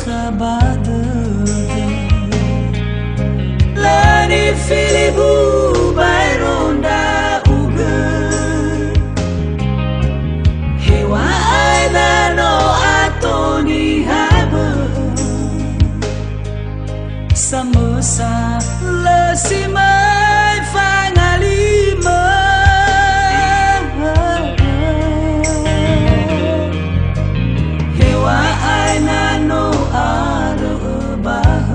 bakhabade lani filibu bayronda uge hewa aina no atoni habe samosa lesimai fangalima hewa aina no arbah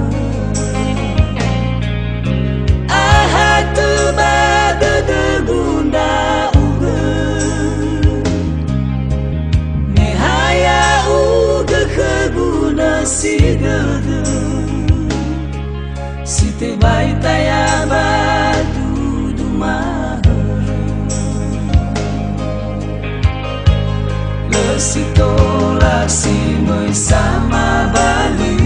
ahatu bade de gunda uge nehaya uge keguna sigede Site baita ya badu dumah Lesito lasi sama Bali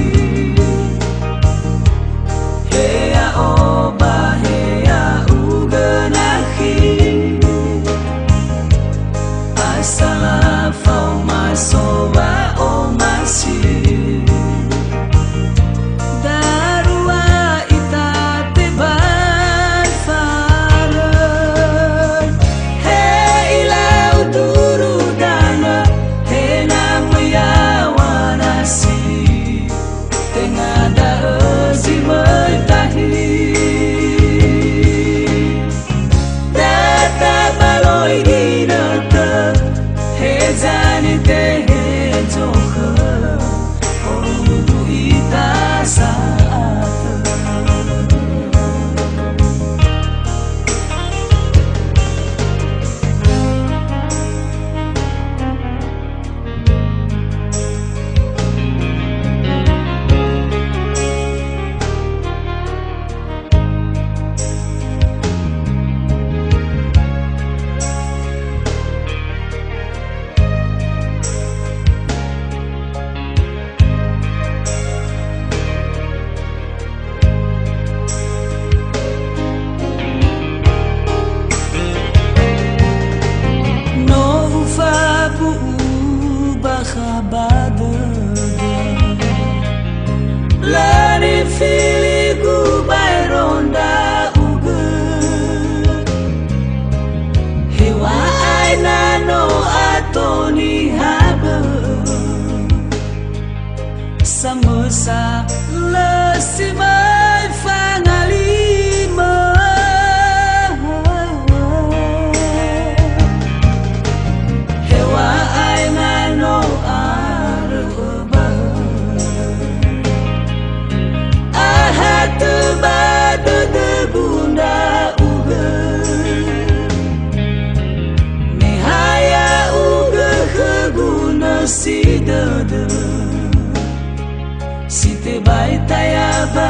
Hea oba hea ugenahi Asala fau masoba o masih Lani filigu bayronda uge hewa aina no atoni habe samosa lesimai fangalima hewa aina no bade de bunda uge nehaya uge keguna sidede site baita ya ba